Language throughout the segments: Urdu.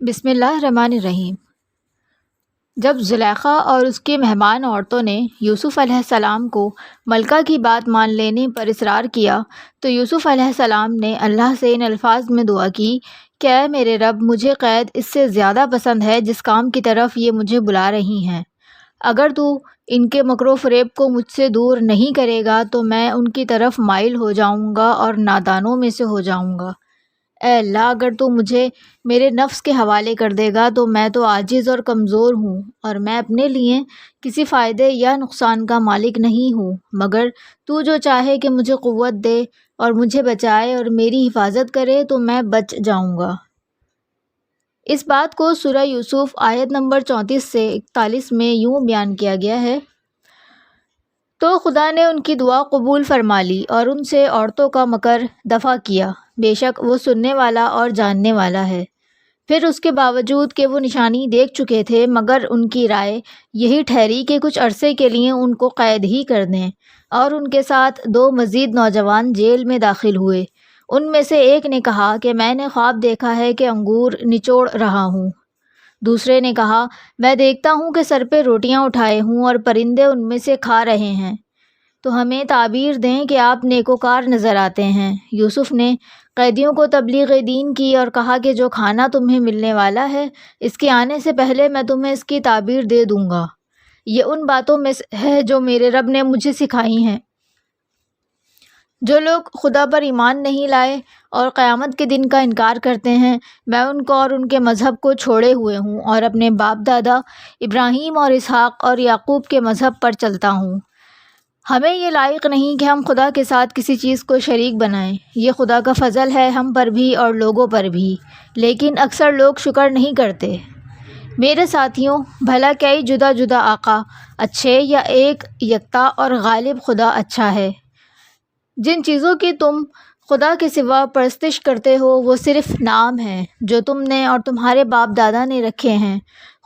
بسم اللہ الرحمن الرحیم۔ جب زلیخا اور اس کی مہمان عورتوں نے یوسف علیہ السلام کو ملکہ کی بات مان لینے پر اصرار کیا تو یوسف علیہ السلام نے اللہ سے ان الفاظ میں دعا کی کہ اے میرے رب، مجھے قید اس سے زیادہ پسند ہے جس کام کی طرف یہ مجھے بلا رہی ہیں۔ اگر تو ان کے مکر و فریب کو مجھ سے دور نہیں کرے گا تو میں ان کی طرف مائل ہو جاؤں گا اور نادانوں میں سے ہو جاؤں گا۔ اے اللہ، اگر تو مجھے میرے نفس کے حوالے کر دے گا تو میں تو عاجز اور کمزور ہوں، اور میں اپنے لیے کسی فائدے یا نقصان کا مالک نہیں ہوں، مگر تو جو چاہے کہ مجھے قوت دے اور مجھے بچائے اور میری حفاظت کرے تو میں بچ جاؤں گا۔ اس بات کو سورہ یوسف آیت نمبر 34 سے 41 میں یوں بیان کیا گیا ہے: تو خدا نے ان کی دعا قبول فرما لی اور ان سے عورتوں کا مکر دفع کیا، بے شک وہ سننے والا اور جاننے والا ہے۔ پھر اس کے باوجود کہ وہ نشانی دیکھ چکے تھے، مگر ان کی رائے یہی ٹھہری کہ کچھ عرصے کے لیے ان کو قید ہی کر دیں، اور ان کے ساتھ 2 مزید نوجوان جیل میں داخل ہوئے۔ ان میں سے ایک نے کہا کہ میں نے خواب دیکھا ہے کہ انگور نچوڑ رہا ہوں۔ دوسرے نے کہا میں دیکھتا ہوں کہ سر پہ روٹیاں اٹھائے ہوں اور پرندے ان میں سے کھا رہے ہیں، تو ہمیں تعبیر دیں کہ آپ نیکوکار نظر آتے ہیں۔ یوسف نے قیدیوں کو تبلیغ دین کی اور کہا کہ جو کھانا تمہیں ملنے والا ہے، اس کے آنے سے پہلے میں تمہیں اس کی تعبیر دے دوں گا۔ یہ ان باتوں میں سے ہے جو میرے رب نے مجھے سکھائی ہیں۔ جو لوگ خدا پر ایمان نہیں لائے اور قیامت کے دن کا انکار کرتے ہیں، میں ان کو اور ان کے مذہب کو چھوڑے ہوئے ہوں اور اپنے باپ دادا ابراہیم اور اسحاق اور یعقوب کے مذہب پر چلتا ہوں۔ ہمیں یہ لائق نہیں کہ ہم خدا کے ساتھ کسی چیز کو شریک بنائیں۔ یہ خدا کا فضل ہے ہم پر بھی اور لوگوں پر بھی، لیکن اکثر لوگ شکر نہیں کرتے۔ میرے ساتھیوں، بھلا کئی جدا جدا آقا اچھے یا ایک یکتا اور غالب خدا اچھا ہے؟ جن چیزوں کی تم خدا کے سوا پرستش کرتے ہو وہ صرف نام ہیں جو تم نے اور تمہارے باپ دادا نے رکھے ہیں،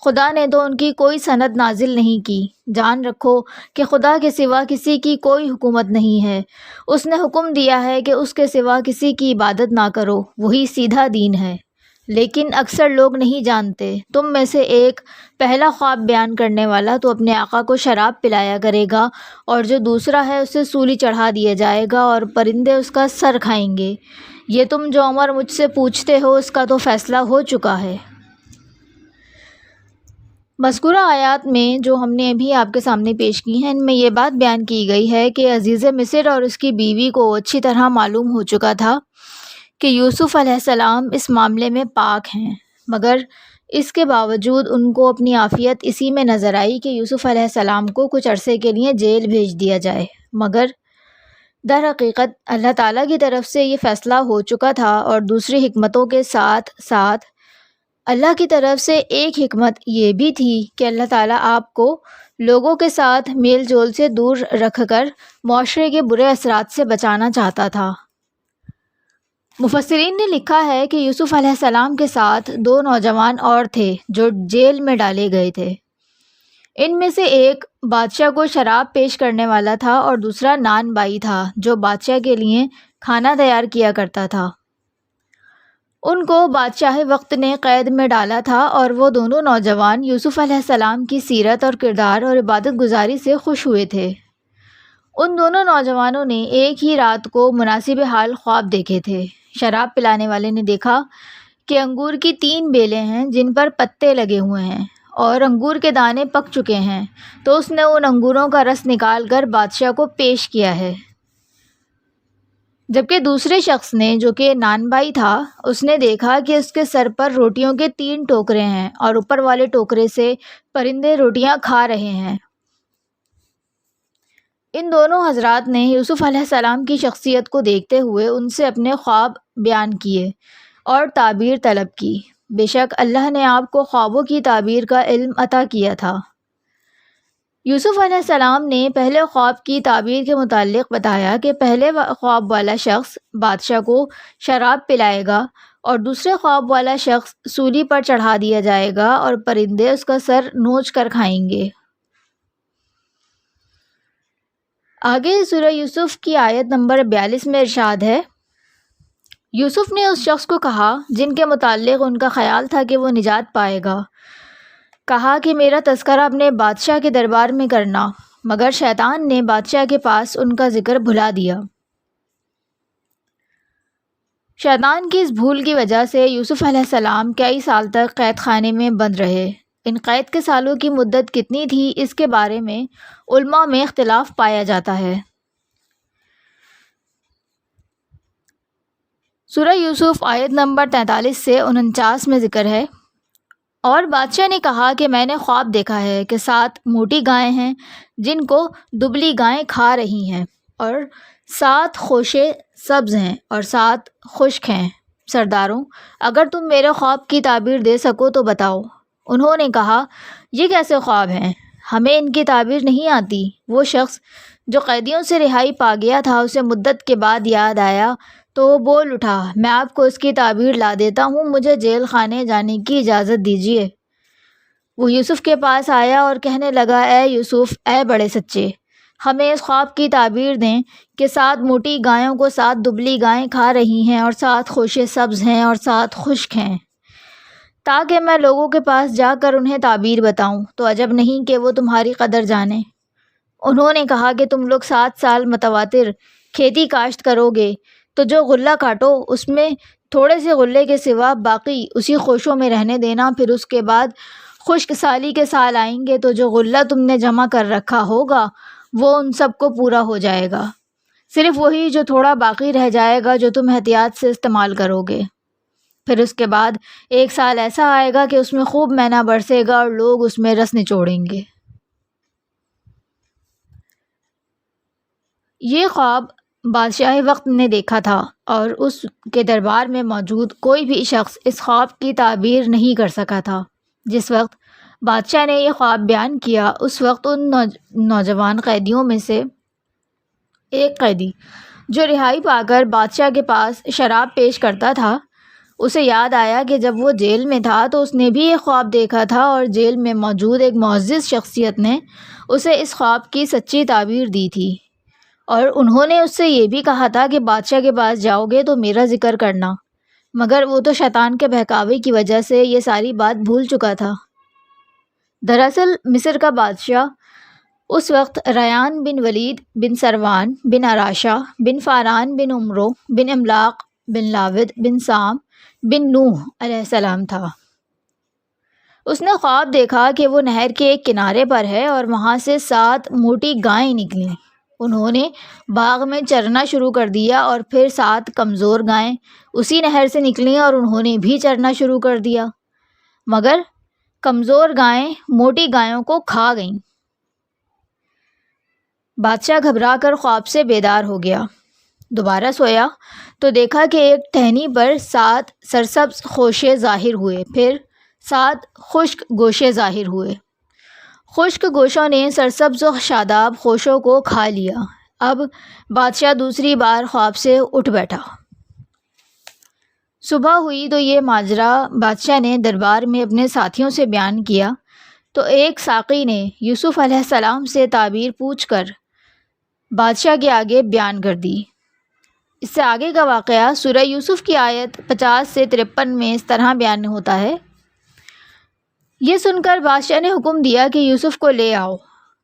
خدا نے تو ان کی کوئی سند نازل نہیں کی۔ جان رکھو کہ خدا کے سوا کسی کی کوئی حکومت نہیں ہے۔ اس نے حکم دیا ہے کہ اس کے سوا کسی کی عبادت نہ کرو، وہی سیدھا دین ہے، لیکن اکثر لوگ نہیں جانتے۔ تم میں سے ایک پہلا خواب بیان کرنے والا تو اپنے آقا کو شراب پلایا کرے گا، اور جو دوسرا ہے اسے سولی چڑھا دیا جائے گا اور پرندے اس کا سر کھائیں گے۔ یہ تم جو عمر مجھ سے پوچھتے ہو اس کا تو فیصلہ ہو چکا ہے۔ مذکورہ آیات میں جو ہم نے ابھی آپ کے سامنے پیش کی ہیں، ان میں یہ بات بیان کی گئی ہے کہ عزیز مصر اور اس کی بیوی کو اچھی طرح معلوم ہو چکا تھا کہ یوسف علیہ السلام اس معاملے میں پاک ہیں، مگر اس کے باوجود ان کو اپنی عافیت اسی میں نظر آئی کہ یوسف علیہ السلام کو کچھ عرصے کے لیے جیل بھیج دیا جائے، مگر در حقیقت اللہ تعالیٰ کی طرف سے یہ فیصلہ ہو چکا تھا، اور دوسری حکمتوں کے ساتھ ساتھ اللہ کی طرف سے ایک حکمت یہ بھی تھی کہ اللہ تعالیٰ آپ کو لوگوں کے ساتھ میل جول سے دور رکھ کر معاشرے کے برے اثرات سے بچانا چاہتا تھا۔ مفسرین نے لکھا ہے کہ یوسف علیہ السلام کے ساتھ 2 نوجوان اور تھے جو جیل میں ڈالے گئے تھے۔ ان میں سے ایک بادشاہ کو شراب پیش کرنے والا تھا اور دوسرا نان بائی تھا جو بادشاہ کے لیے کھانا تیار کیا کرتا تھا۔ ان کو بادشاہ وقت نے قید میں ڈالا تھا، اور وہ دونوں نوجوان یوسف علیہ السلام کی سیرت اور کردار اور عبادت گزاری سے خوش ہوئے تھے۔ ان دونوں نوجوانوں نے ایک ہی رات کو مناسب حال خواب دیکھے تھے۔ شراب پلانے والے نے دیکھا کہ انگور کی 3 بیلیں ہیں جن پر پتے لگے ہوئے ہیں اور انگور کے دانے پک چکے ہیں، تو اس نے ان انگوروں کا رس نکال کر بادشاہ کو پیش کیا ہے۔ جبکہ دوسرے شخص نے، جو کہ نان بھائی تھا، اس نے دیکھا کہ اس کے سر پر روٹیوں کے 3 ٹوکرے ہیں اور اوپر والے ٹوکرے سے پرندے روٹیاں کھا رہے ہیں۔ ان دونوں حضرات نے یوسف علیہ السلام کی شخصیت کو دیکھتے ہوئے ان سے اپنے خواب بیان کیے اور تعبیر طلب کی۔ بے شک اللہ نے آپ کو خوابوں کی تعبیر کا علم عطا کیا تھا۔ یوسف علیہ السلام نے پہلے خواب کی تعبیر کے متعلق بتایا کہ پہلے خواب والا شخص بادشاہ کو شراب پلائے گا اور دوسرے خواب والا شخص سولی پر چڑھا دیا جائے گا اور پرندے اس کا سر نوچ کر کھائیں گے۔ آگے سورہ یوسف کی آیت نمبر 42 میں ارشاد ہے: یوسف نے اس شخص کو کہا جن کے متعلق ان کا خیال تھا کہ وہ نجات پائے گا، کہا کہ میرا تذکرہ اپنے بادشاہ کے دربار میں کرنا، مگر شیطان نے بادشاہ کے پاس ان کا ذکر بھلا دیا۔ شیطان کی اس بھول کی وجہ سے یوسف علیہ السلام کئی سال تک قید خانے میں بند رہے۔ ان قید کے سالوں کی مدت کتنی تھی اس کے بارے میں علماء میں اختلاف پایا جاتا ہے۔ سورہ یوسف آیت نمبر 43 سے 49 میں ذکر ہے، اور بادشاہ نے کہا کہ میں نے خواب دیکھا ہے کہ 7 موٹی گائیں ہیں جن کو دبلی گائیں کھا رہی ہیں، اور 7 خوشے سبز ہیں اور 7 خشک ہیں۔ سرداروں، اگر تم میرے خواب کی تعبیر دے سکو تو بتاؤ۔ انہوں نے کہا، یہ کیسے خواب ہیں؟ ہمیں ان کی تعبیر نہیں آتی۔ وہ شخص جو قیدیوں سے رہائی پا گیا تھا، اسے مدت کے بعد یاد آیا تو وہ بول اٹھا، میں آپ کو اس کی تعبیر لا دیتا ہوں، مجھے جیل خانے جانے کی اجازت دیجیے۔ وہ یوسف کے پاس آیا اور کہنے لگا، اے یوسف، اے بڑے سچے، ہمیں اس خواب کی تعبیر دیں کہ 7 موٹی گایوں کو 7 دبلی گائیں کھا رہی ہیں، اور 7 خوشے سبز ہیں اور 7 خشک ہیں، تاکہ میں لوگوں کے پاس جا کر انہیں تعبیر بتاؤں، تو عجب نہیں کہ وہ تمہاری قدر جانیں۔ انہوں نے کہا کہ تم لوگ 7 سال متواتر کھیتی کاشت کرو گے، تو جو غلہ کاٹو اس میں تھوڑے سے غلے کے سوا باقی اسی خوشوں میں رہنے دینا، پھر اس کے بعد خشک سالی کے سال آئیں گے تو جو غلہ تم نے جمع کر رکھا ہوگا وہ ان سب کو پورا ہو جائے گا، صرف وہی جو تھوڑا باقی رہ جائے گا جو تم احتیاط سے استعمال کرو گے۔ پھر اس کے بعد 1 سال ایسا آئے گا کہ اس میں خوب مینا برسے گا اور لوگ اس میں رس نچوڑیں گے۔ یہ خواب بادشاہ وقت نے دیکھا تھا، اور اس کے دربار میں موجود کوئی بھی شخص اس خواب کی تعبیر نہیں کر سکا تھا۔ جس وقت بادشاہ نے یہ خواب بیان کیا، اس وقت ان نوجوان قیدیوں میں سے ایک قیدی جو رہائی پا کر بادشاہ کے پاس شراب پیش کرتا تھا، اسے یاد آیا کہ جب وہ جیل میں تھا تو اس نے بھی یہ خواب دیکھا تھا، اور جیل میں موجود ایک معزز شخصیت نے اسے اس خواب کی سچی تعبیر دی تھی، اور انہوں نے اس سے یہ بھی کہا تھا کہ بادشاہ کے پاس جاؤ گے تو میرا ذکر کرنا، مگر وہ تو شیطان کے بہکاوے کی وجہ سے یہ ساری بات بھول چکا تھا۔ دراصل مصر کا بادشاہ اس وقت ریان بن ولید بن سروان بن اراشا بن فاران بن عمرو بن املاق بن لاود بن سام بن نوح علیہ السلام تھا۔ اس نے خواب دیکھا کہ وہ نہر کے ایک کنارے پر ہے اور وہاں سے 7 موٹی گائیں نکلیں۔ انہوں نے باغ میں چرنا شروع کر دیا، اور پھر 7 کمزور گائیں اسی نہر سے نکلیں اور انہوں نے بھی چرنا شروع کر دیا، مگر کمزور گائیں موٹی گایوں کو کھا گئیں۔ بادشاہ گھبرا کر خواب سے بیدار ہو گیا، دوبارہ سویا تو دیکھا کہ ایک ٹہنی پر 7 سرسبز خوشے ظاہر ہوئے، پھر 7 خشک گوشے ظاہر ہوئے۔ خشک گوشوں نے سرسبز و شاداب خوشوں کو کھا لیا۔ اب بادشاہ دوسری بار خواب سے اٹھ بیٹھا۔ صبح ہوئی تو یہ ماجرا بادشاہ نے دربار میں اپنے ساتھیوں سے بیان کیا، تو ایک ساقی نے یوسف علیہ السلام سے تعبیر پوچھ کر بادشاہ کے آگے بیان کر دی۔ اس سے آگے کا واقعہ سورہ یوسف کی آیت 50 سے 53 میں اس طرح بیان ہوتا ہے۔ یہ سن کر بادشاہ نے حکم دیا کہ یوسف کو لے آؤ۔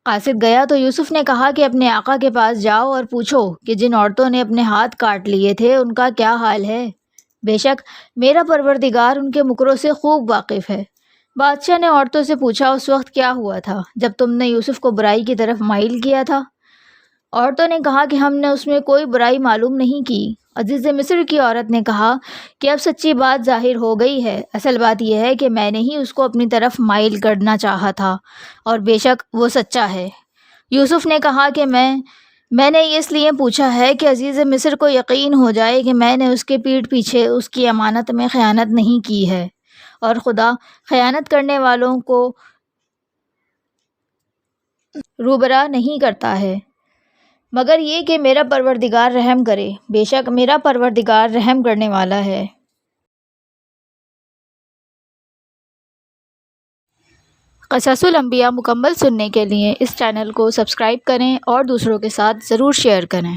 قاصد گیا تو یوسف نے کہا کہ اپنے آقا کے پاس جاؤ اور پوچھو کہ جن عورتوں نے اپنے ہاتھ کاٹ لیے تھے ان کا کیا حال ہے، بے شک میرا پروردگار ان کے مکروں سے خوب واقف ہے۔ بادشاہ نے عورتوں سے پوچھا، اس وقت کیا ہوا تھا جب تم نے یوسف کو برائی کی طرف مائل کیا تھا؟ عورتوں نے کہا کہ ہم نے اس میں کوئی برائی معلوم نہیں کی۔ عزیز مصر کی عورت نے کہا کہ اب سچی بات ظاہر ہو گئی ہے، اصل بات یہ ہے کہ میں نے ہی اس کو اپنی طرف مائل کرنا چاہا تھا، اور بے شک وہ سچا ہے۔ یوسف نے کہا کہ میں نے یہ اس لیے پوچھا ہے کہ عزیز مصر کو یقین ہو جائے کہ میں نے اس کے پیٹھ پیچھے اس کی امانت میں خیانت نہیں کی ہے، اور خدا خیانت کرنے والوں کو روبرا نہیں کرتا ہے، مگر یہ کہ میرا پروردگار رحم کرے، بے شک میرا پروردگار رحم کرنے والا ہے۔ قصص الانبیاء مکمل سننے کے لیے اس چینل کو سبسکرائب کریں اور دوسروں کے ساتھ ضرور شیئر کریں۔